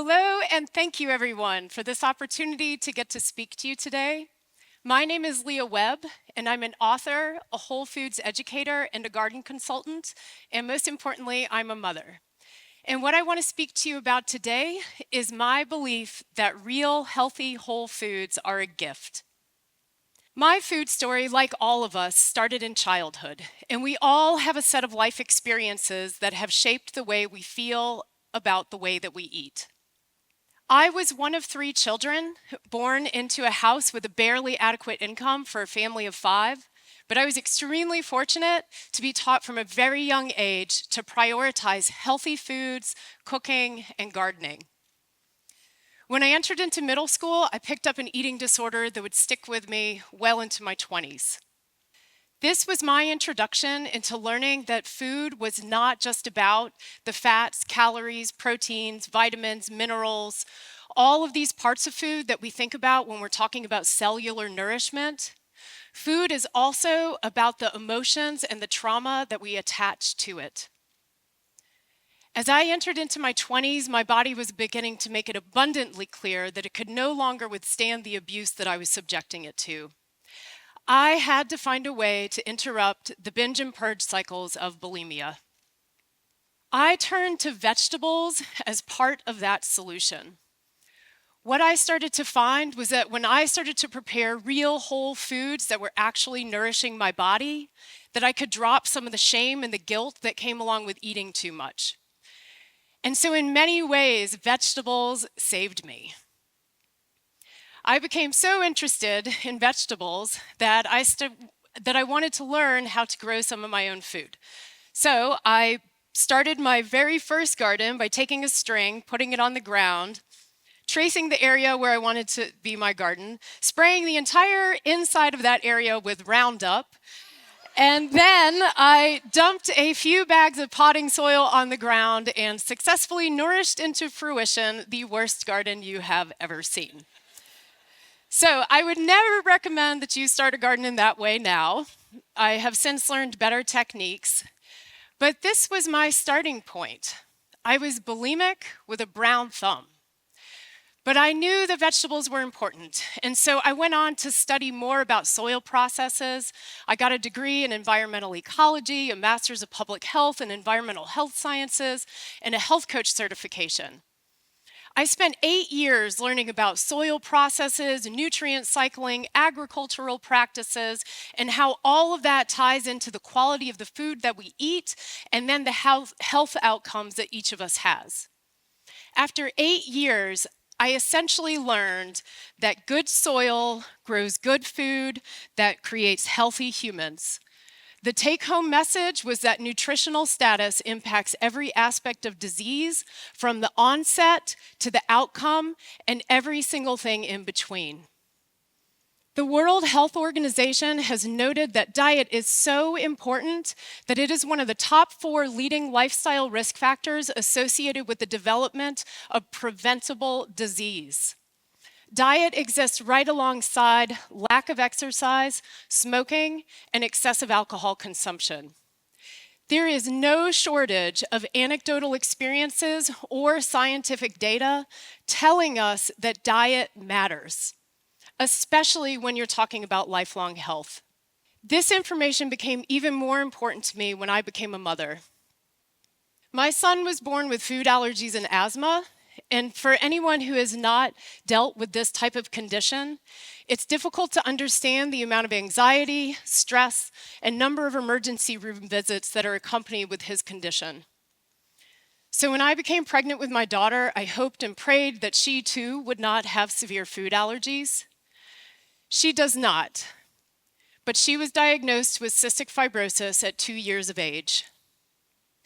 Hello, and thank you everyone for this opportunity to get to speak to you today. My name is Leah Webb, and I'm an author, a Whole Foods educator, and a garden consultant, and most importantly, I'm a mother. And what I want to speak to you about today is my belief that real, healthy, whole foods are a gift. My food story, like all of us, started in childhood, and we all have a set of life experiences that have shaped the way we feel about the way that we eat. I was one of 3 children born into a house with a barely adequate income for a family of 5, but I was extremely fortunate to be taught from a very young age to prioritize healthy foods, cooking, and gardening. When I entered into middle school, I picked up an eating disorder that would stick with me well into my 20s. This was my introduction into learning that food was not just about the fats, calories, proteins, vitamins, minerals, all of these parts of food that we think about when we're talking about cellular nourishment. Food is also about the emotions and the trauma that we attach to it. As I entered into my 20s, my body was beginning to make it abundantly clear that it could no longer withstand the abuse that I was subjecting it to. I had to find a way to interrupt the binge and purge cycles of bulimia. I turned to vegetables as part of that solution. What I started to find was that when I started to prepare real whole foods that were actually nourishing my body, that I could drop some of the shame and the guilt that came along with eating too much. And so in many ways, vegetables saved me. I became so interested in vegetables that I wanted to learn how to grow some of my own food. So I started my very first garden by taking a string, putting it on the ground, tracing the area where I wanted to be my garden, spraying the entire inside of that area with Roundup, and then I dumped a few bags of potting soil on the ground and successfully nourished into fruition the worst garden you have ever seen. So I would never recommend that you start a garden in that way now. I have since learned better techniques, but this was my starting point. I was bulimic with a brown thumb. But I knew the vegetables were important, and so I went on to study more about soil processes. I got a degree in environmental ecology, a master's of public health and environmental health sciences, and a health coach certification. I spent 8 years learning about soil processes, nutrient cycling, agricultural practices, and how all of that ties into the quality of the food that we eat, and then the health outcomes that each of us has. After 8 years, I essentially learned that good soil grows good food that creates healthy humans. The take-home message was that nutritional status impacts every aspect of disease, from the onset to the outcome, and every single thing in between. The World Health Organization has noted that diet is so important that it is one of the top 4 leading lifestyle risk factors associated with the development of preventable disease. Diet exists right alongside lack of exercise, smoking, and excessive alcohol consumption. There is no shortage of anecdotal experiences or scientific data telling us that diet matters, especially when you're talking about lifelong health. This information became even more important to me when I became a mother. My son was born with food allergies and asthma, and for anyone who has not dealt with this type of condition, it's difficult to understand the amount of anxiety, stress, and number of emergency room visits that are accompanied with his condition. So when I became pregnant with my daughter, I hoped and prayed that she too would not have severe food allergies. She does not, but she was diagnosed with cystic fibrosis at 2 years of age.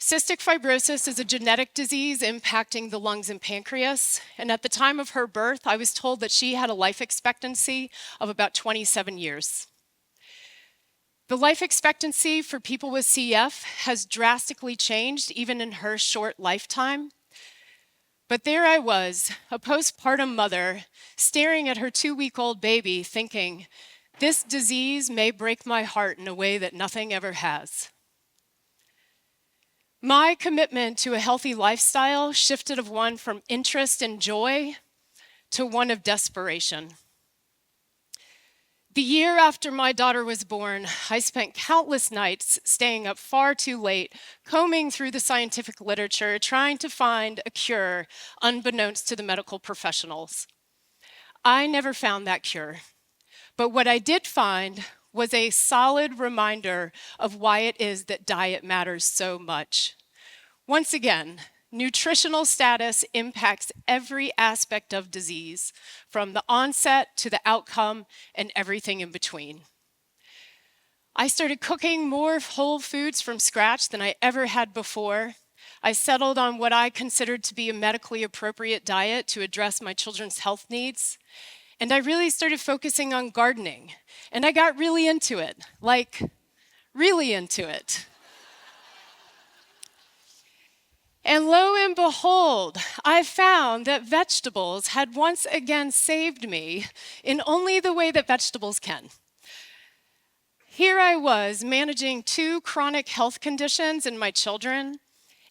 Cystic fibrosis is a genetic disease impacting the lungs and pancreas, and at the time of her birth, I was told that she had a life expectancy of about 27 years. The life expectancy for people with CF has drastically changed even in her short lifetime. But there I was, a postpartum mother, staring at her 2-week-old baby thinking, this disease may break my heart in a way that nothing ever has. My commitment to a healthy lifestyle shifted of one from interest and joy to one of desperation. The year after my daughter was born, I spent countless nights staying up far too late, combing through the scientific literature, trying to find a cure unbeknownst to the medical professionals. I never found that cure, but what I did find was a solid reminder of why it is that diet matters so much. Once again, nutritional status impacts every aspect of disease, from the onset to the outcome and everything in between. I started cooking more whole foods from scratch than I ever had before. I settled on what I considered to be a medically appropriate diet to address my children's health needs. And I really started focusing on gardening. And I got really into it, like really into it. And lo and behold, I found that vegetables had once again saved me in only the way that vegetables can. Here I was managing 2 chronic health conditions in my children,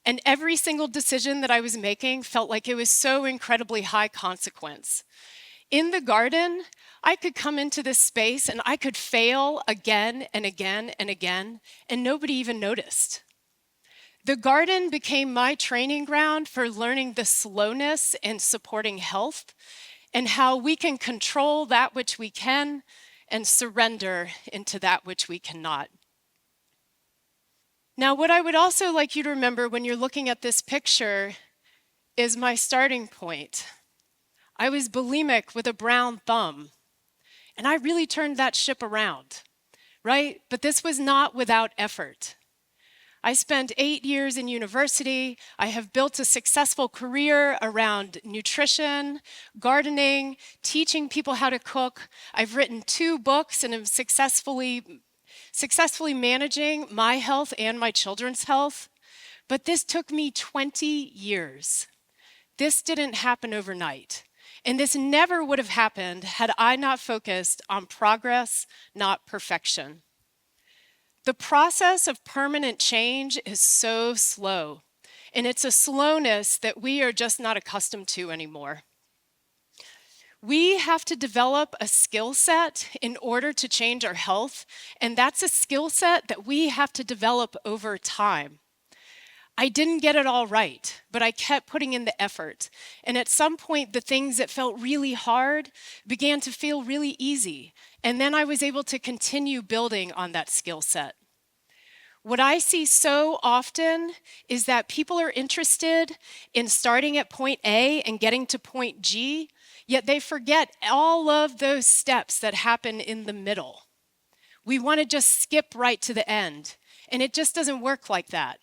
and every single decision that I was making felt like it was so incredibly high consequence. In the garden, I could come into this space and I could fail again and again and again, and nobody even noticed. The garden became my training ground for learning the slowness and supporting health and how we can control that which we can and surrender into that which we cannot. Now, what I would also like you to remember when you're looking at this picture is my starting point. I was bulimic with a brown thumb, and I really turned that ship around, right? But this was not without effort. I spent 8 years in university. I have built a successful career around nutrition, gardening, teaching people how to cook. I've written 2 books and am successfully managing my health and my children's health. But this took me 20 years. This didn't happen overnight. And this never would have happened had I not focused on progress, not perfection. The process of permanent change is so slow, and it's a slowness that we are just not accustomed to anymore. We have to develop a skill set in order to change our health, and that's a skill set that we have to develop over time. I didn't get it all right, but I kept putting in the effort. And at some point, the things that felt really hard began to feel really easy. And then I was able to continue building on that skill set. What I see so often is that people are interested in starting at point A and getting to point G, yet they forget all of those steps that happen in the middle. We want to just skip right to the end, and it just doesn't work like that.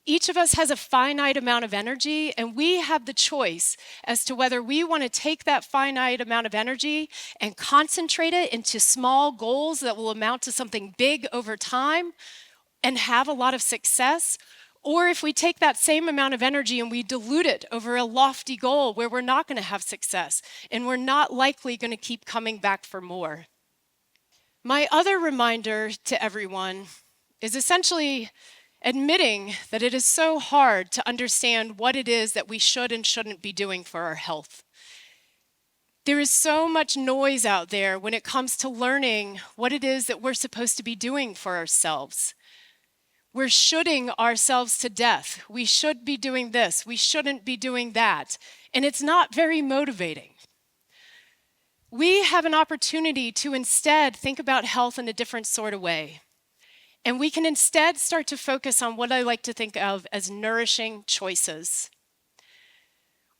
Each of us has a finite amount of energy, and we have the choice as to whether we want to take that finite amount of energy and concentrate it into small goals that will amount to something big over time and have a lot of success, or if we take that same amount of energy and we dilute it over a lofty goal where we're not going to have success and we're not likely going to keep coming back for more. My other reminder to everyone is essentially admitting that it is so hard to understand what it is that we should and shouldn't be doing for our health. There is so much noise out there when it comes to learning what it is that we're supposed to be doing for ourselves. We're shoulding ourselves to death. We should be doing this. We shouldn't be doing that. And it's not very motivating. We have an opportunity to instead think about health in a different sort of way. And we can instead start to focus on what I like to think of as nourishing choices.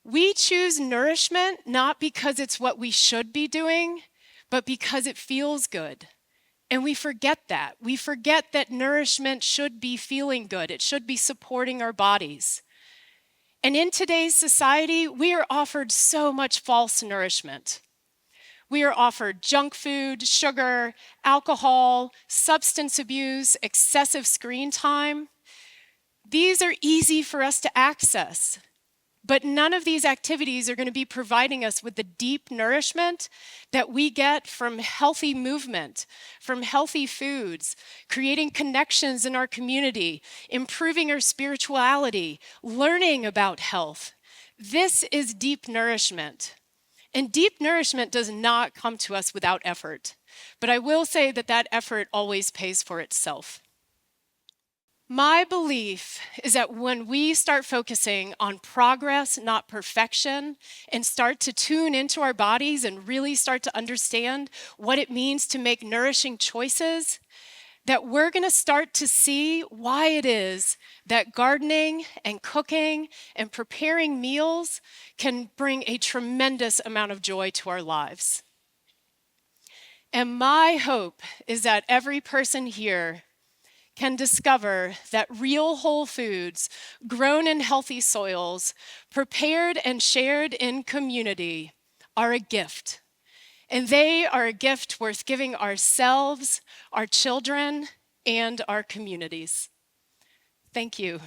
We choose nourishment not because it's what we should be doing, but because it feels good. And we forget that. We forget that nourishment should be feeling good. It should be supporting our bodies. And in today's society, we are offered so much false nourishment. We are offered junk food, sugar, alcohol, substance abuse, excessive screen time. These are easy for us to access, But none of these activities are going to be providing us with the deep nourishment that we get from healthy movement, from healthy foods, creating connections in our community, improving our spirituality, learning about health. This is deep nourishment. And deep nourishment does not come to us without effort. But I will say that that effort always pays for itself. My belief is that when we start focusing on progress, not perfection, and start to tune into our bodies and really start to understand what it means to make nourishing choices, that we're going to start to see why it is that gardening and cooking and preparing meals can bring a tremendous amount of joy to our lives. And my hope is that every person here can discover that real whole foods grown in healthy soils, prepared and shared in community, are a gift. And they are a gift worth giving ourselves, our children, and our communities. Thank you.